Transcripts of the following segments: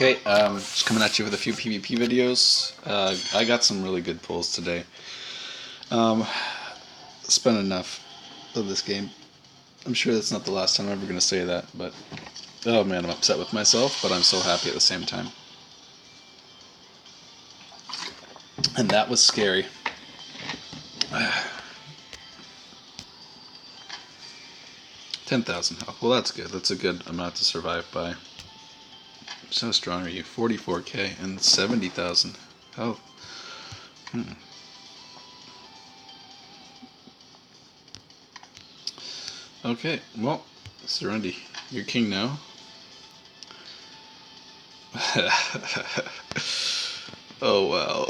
Okay, just coming at you with a few PvP videos. I got some really good pulls today. Spent enough of this game. I'm sure that's not the last time I'm ever going to say that, but oh man, I'm upset with myself, but I'm so happy at the same time. And that was scary. 10,000 health. Well, that's good. That's a good amount to survive by. So strong are you? 44k and 70,000 health. Okay, well, Serenity, you're king now. Oh wow.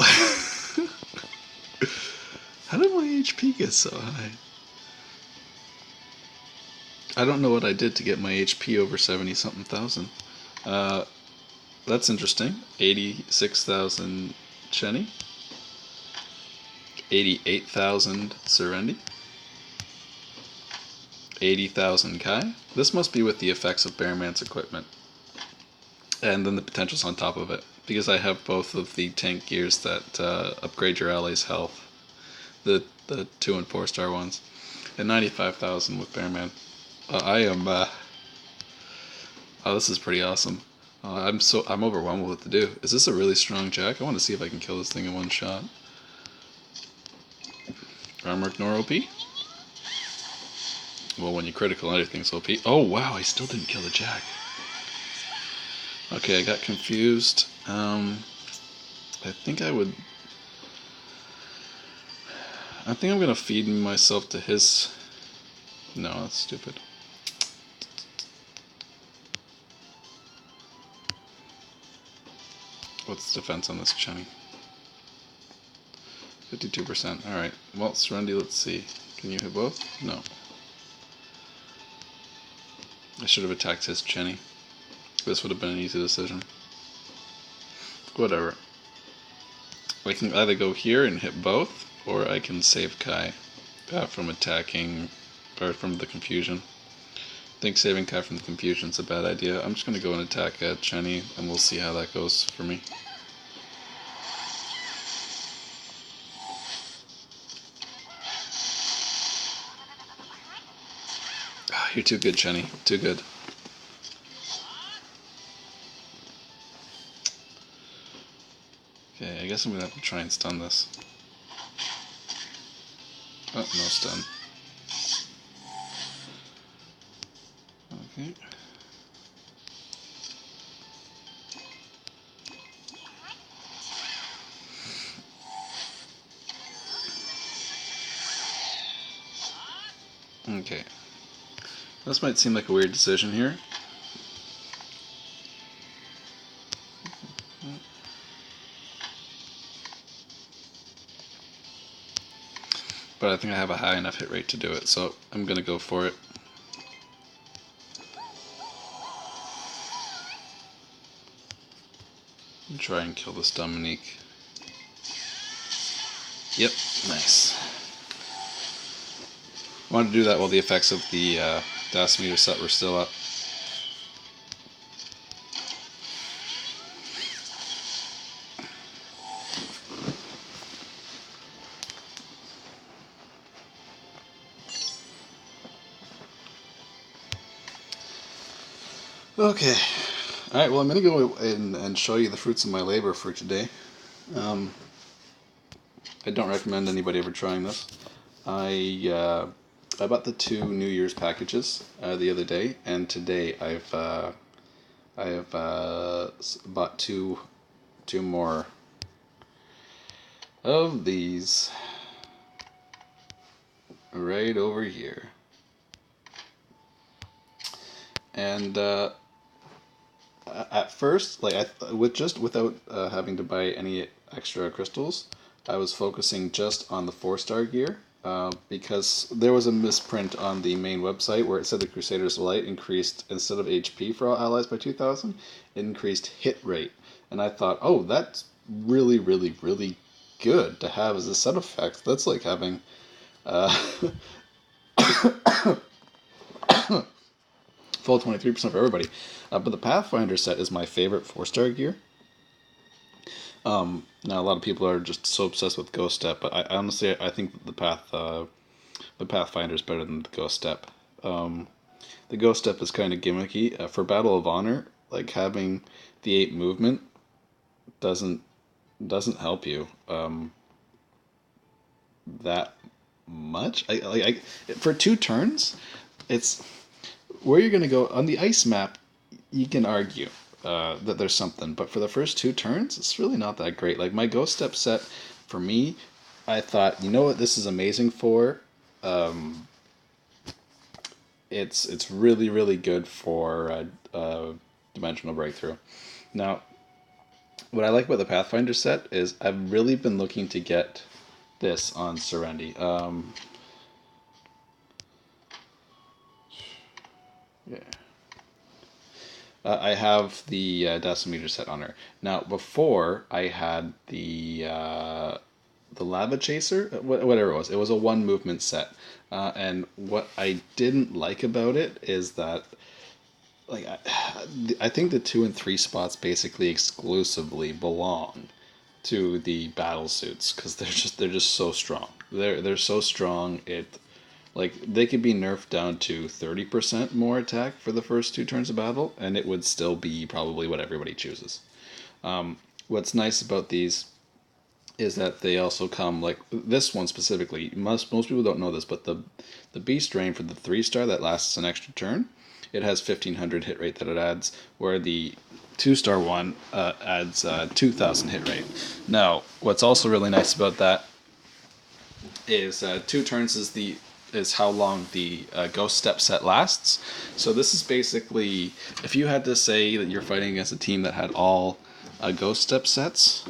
How did my HP get so high? I don't know what I did to get my HP over 70-something thousand. That's interesting. 86,000 Chenny. 88,000 Serendi. 80,000 Kai. This must be with the effects of Bearman's equipment. And then the potentials on top of it. Because I have both of the tank gears that upgrade your ally's health. The 2 and 4 star ones. And 95,000 with Bearman. I am oh, this is pretty awesome. I'm overwhelmed with what to do. Is this a really strong jack? I want to see if I can kill this thing in one shot. Armor ignore OP? Well, when you critical, anything's OP. Oh wow, I still didn't kill the jack. Okay, I got confused. I think I'm gonna feed myself to his. No, that's stupid. What's the defense on this Chenny? 52%. Alright. Well, Serenity, let's see. Can you hit both? No. I should have attacked his Chenny. This would have been an easy decision. Whatever. I can either go here and hit both, or I can save Kai from attacking, or from the confusion. I think saving Kai from the confusion is a bad idea. I'm just going to go and attack Chenny, and we'll see how that goes for me. You're too good, Chenny. Too good. Okay, I guess I'm going to have to try and stun this. Oh, no stun. Okay. Okay. This might seem like a weird decision here. But I think I have a high enough hit rate to do it, so I'm going to go for it. And try and kill this Dominique. Yep, nice. I wanted to do that while the effects of the Dasimeter set were still up. Okay. Alright, well I'm going to go in and show you the fruits of my labor for today. I don't recommend anybody ever trying this. I bought the 2 New Year's packages the other day, and today I've bought two more of these right over here. And at first, like without having to buy any extra crystals, I was focusing just on the 4-star gear. Because there was a misprint on the main website where it said the Crusader's Light increased, instead of HP for all allies by 2,000, it increased hit rate. And I thought, oh, that's really, really, really good to have as a set effect. That's like having full 23% for everybody. But the Pathfinder set is my favorite 4-star gear. Now a lot of people are just so obsessed with Ghost Step, but I honestly I think the Pathfinder is better than the Ghost Step. The Ghost Step is kind of gimmicky. For Battle of Honor, like having the 8 movement doesn't help you that much. For 2 turns, it's where you're gonna go on the ice map. You can argue that there's something, but for the first 2 turns, it's really not that great. Like my Ghost Step set, for me, I thought, you know what, this is amazing for. It's really really good for Dimensional Breakthrough. Now, what I like about the Pathfinder set is I've really been looking to get this on Serenity. Yeah. I have the Decimeter set on her. Now, before I had the Lava Chaser, whatever it was. It was a 1 movement set, and what I didn't like about it is that, like, I think the 2 and 3 spots basically exclusively belong to the battle suits because they're just so strong. They're so strong. Like they could be nerfed down to 30% more attack for the first 2 turns of battle, and it would still be probably what everybody chooses. What's nice about these is that they also come, like this one specifically. Most people don't know this, but the Beast Drain for the 3-star that lasts an extra turn, it has 1500 hit rate that it adds, where the 2-star one adds 2000 hit rate. Now, what's also really nice about that is 2 turns is how long the Ghost Step set lasts. So this is basically, if you had to say that you're fighting against a team that had all Ghost Step sets,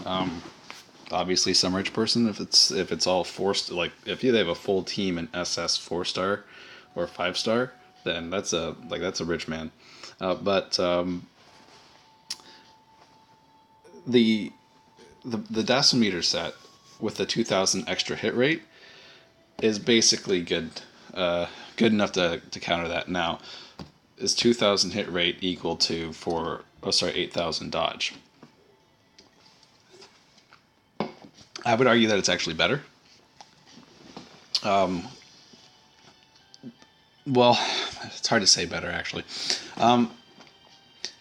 obviously some rich person, if it's all forced, like if they have a full team in SS 4-star or 5-star, then that's a rich man. But the Dacimeter set with the 2000 extra hit rate is basically good enough to counter that. Now, is 2000 hit rate equal to 8,000 dodge? I would argue that it's actually better. Well, it's hard to say better actually.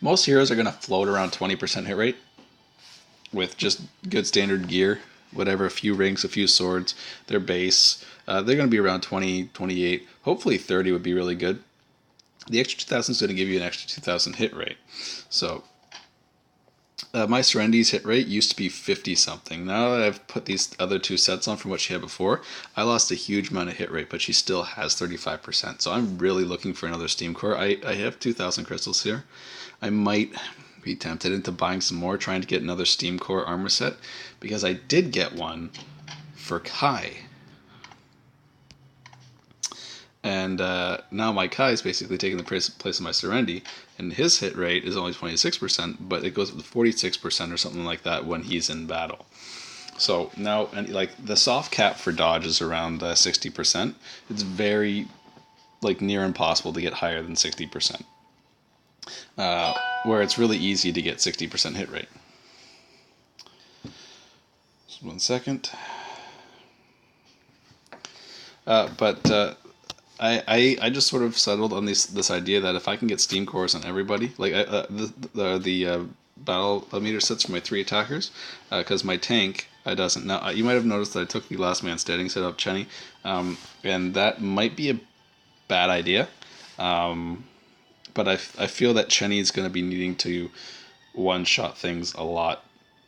Most heroes are going to float around 20% hit rate with just good standard gear, whatever, a few rings, a few swords, their base. They're going to be around 20, 28, hopefully 30 would be really good. The extra 2000 is going to give you an extra 2000 hit rate. So my Serenity's hit rate used to be 50 something. Now that I've put these other 2 sets on from what she had before, I lost a huge amount of hit rate, but she still has 35%. So I'm really looking for another Steam Core. I have 2,000 crystals here. I might be tempted into buying some more, trying to get another Steam Core armor set, because I did get one for Kai. And now my Kai is basically taking the place of my Serenity, and his hit rate is only 26%, but it goes up to 46% or something like that when he's in battle. So now, and like the soft cap for dodge is around 60%. It's very, like, near impossible to get higher than 60%. Where it's really easy to get 60% hit rate. Just 1 second. I just sort of settled on this idea that if I can get Steam Cores on everybody, like the battle meter sets for my 3 attackers, because my tank doesn't. Now you might have noticed that I took the last man standing set up Chenny, and that might be a bad idea, but I feel that Chenny is going to be needing to one-shot things a lot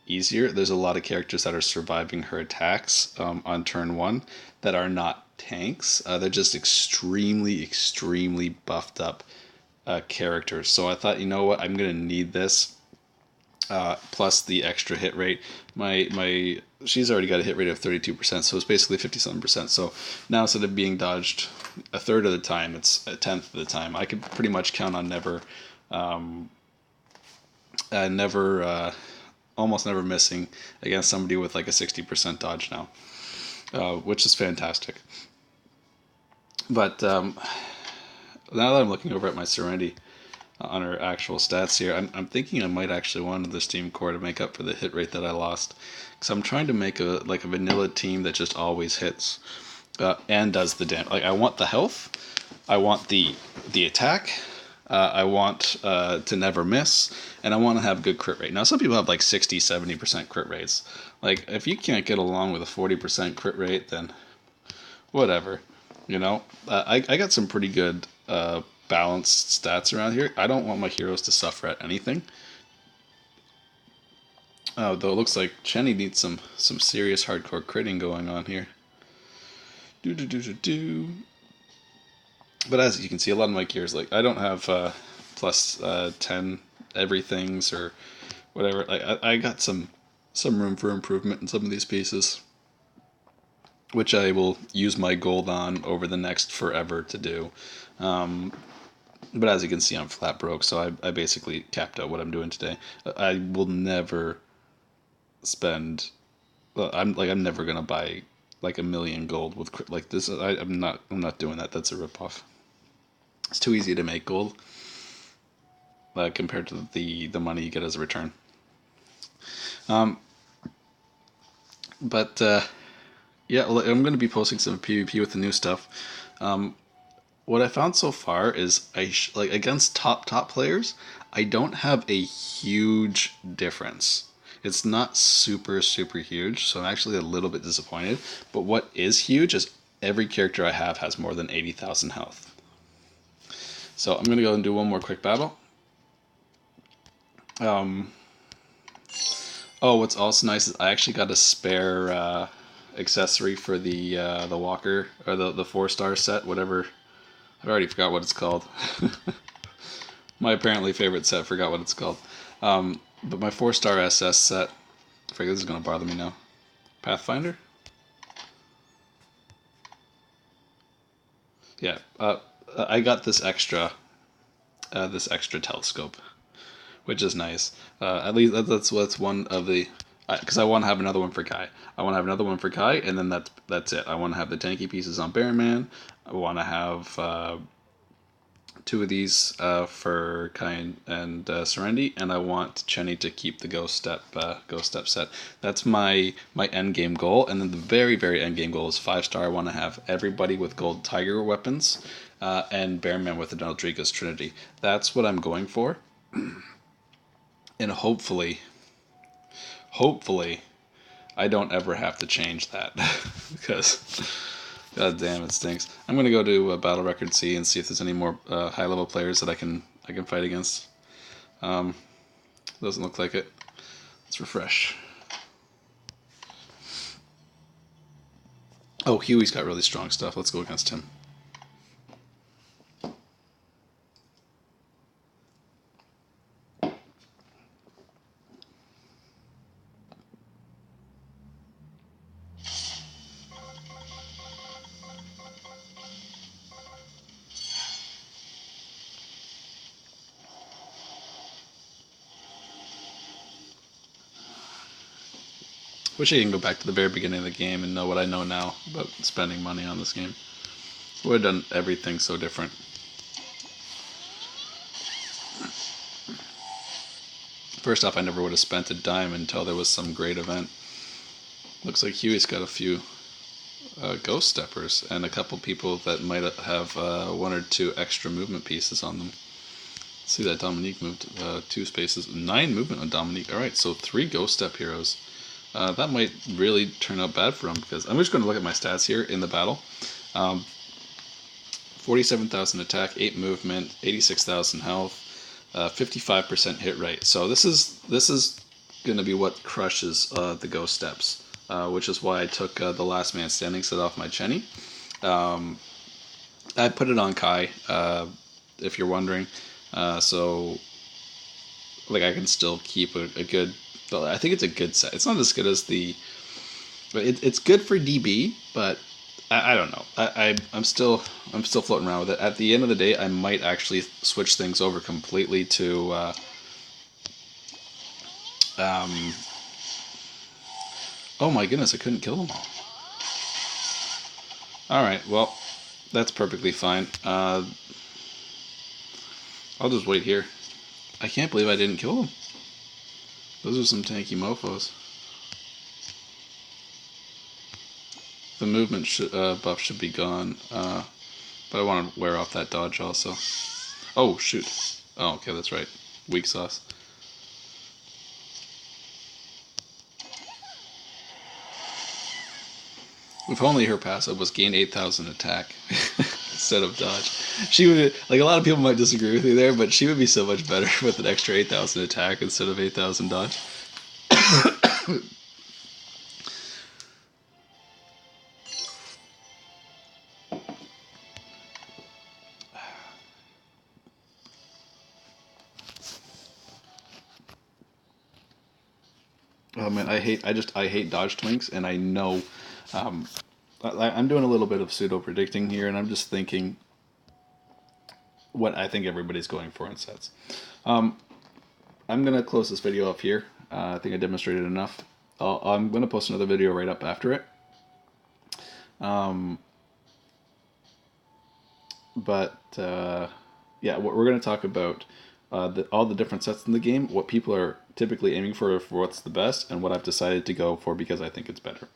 easier. There's a lot of characters that are surviving her attacks on turn 1 that are not tanks. They're just extremely buffed up characters. So I thought, you know what, I'm gonna need this plus the extra hit rate. My she's already got a hit rate of 32%, so it's basically 50-something%. So now instead of being dodged a third of the time, it's a tenth of the time. I could pretty much count on almost never missing against somebody with like a 60% dodge now, which is fantastic. But now that I'm looking over at my Serenity, on her actual stats here. I'm thinking I might actually want this team core to make up for the hit rate that I lost, because I'm trying to make a vanilla team that just always hits and does the damage. Like, I want the health, I want the attack, I want to never miss, and I want to have good crit rate. Now, some people have like 60-70% crit rates. Like, if you can't get along with a 40% crit rate, then whatever. I got some pretty good balanced stats around here. I don't want my heroes to suffer at anything. Though it looks like Chenny needs some serious hardcore critting going on here. Do. But as you can see, a lot of my gears, like, I don't have plus 10 everythings or whatever. Like, I got some room for improvement in some of these pieces, which I will use my gold on over the next forever to do. But as you can see, I'm flat broke, so I basically capped out what I'm doing today. I will never spend. I'm never gonna buy like 1,000,000 gold with like this. I'm not doing that. That's a ripoff. It's too easy to make gold compared to the money you get as a return. But yeah, I'm going to be posting some PvP with the new stuff. What I found so far is like against top players, I don't have a huge difference. It's not super huge, so I'm actually a little bit disappointed. But what is huge is every character I have has more than 80,000 health. So I'm gonna go and do one more quick battle. Oh, what's also nice is I actually got a spare accessory for the walker, or the 4-star set, whatever. I already forgot what it's called. My apparently favorite set, forgot what it's called. But my 4-star SS set, I figure this is gonna bother me now. Pathfinder? Yeah, I got this extra telescope, which is nice. At least that's one of the, because I want to have another one for Kai. I want to have another one for Kai, and then that's it. I want to have the tanky pieces on Bearman. I want to have 2 of these for Kai and Serendi, and I want Chenny to keep the Ghost Step set. That's my end game goal, and then the very end game goal is 5-star. I want to have everybody with gold tiger weapons, and Bearman with an Eldriga's Trinity. That's what I'm going for, and hopefully, I don't ever have to change that because. God damn, it stinks. I'm gonna go to Battle Record C and see if there's any more high level players that I can fight against. Doesn't look like it. Let's refresh. Oh, Huey's got really strong stuff. Let's go against him. Wish I can go back to the very beginning of the game and know what I know now about spending money on this game. Would have done everything so different. First off, I never would have spent a dime until there was some great event. Looks like Huey's got a few Ghost Steppers and a couple people that might have 1 or 2 extra movement pieces on them. See that Dominique moved 2 spaces. 9 movement on Dominique. Alright, so 3 Ghost Step heroes. That might really turn out bad for him, because I'm just going to look at my stats here in the battle. 47,000 attack, 8 movement, 86,000 health, 55% hit rate. So this is going to be what crushes the Ghost Steps, which is why I took the Last Man Standing set off my Chenny. I put it on Kai, if you're wondering. So like I can still keep a good. I think it's a good set. It's not as good as the. It's good for DB, but I don't know. I'm still floating around with it. At the end of the day, I might actually switch things over completely to. Oh my goodness! I couldn't kill them all. All right, well, that's perfectly fine. I'll just wait here. I can't believe I didn't kill them. Those are some tanky mofos. The movement buff should be gone, but I want to wear off that dodge also. Oh, shoot. Oh, okay, that's right. Weak sauce. If only her passive was gain 8,000 attack instead of dodge. She would, like, a lot of people might disagree with me there, but she would be so much better with an extra 8,000 attack instead of 8,000 dodge. Oh man, I hate dodge twinks, and I know I'm doing a little bit of pseudo predicting here, and I'm just thinking what I think everybody's going for in sets. I'm gonna close this video up here. I think I demonstrated enough. I'm gonna post another video right up after it. Yeah, we're gonna talk about all the different sets in the game, what people are typically aiming for what's the best, and what I've decided to go for because I think it's better.